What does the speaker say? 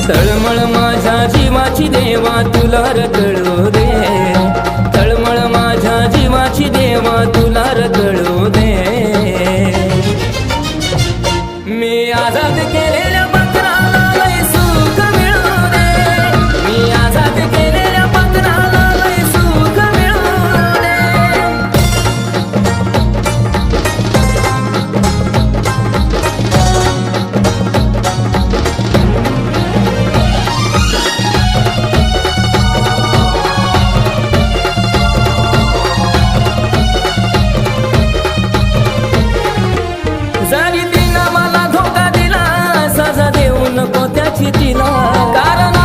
तळमळ माझ्या जीवाची देवा तुला रगळू दे, तळमळ माझ्या जीवाची देवा तुला रगळू दे। मी आजाद केलेल्या बकराला लय सुख मिळू दे, मी आजाद केलेल्या बकराला लय सुख मिळू दे। जरी तिनं मला धोका दिला, सजा देऊ नको त्याची तिला, कारण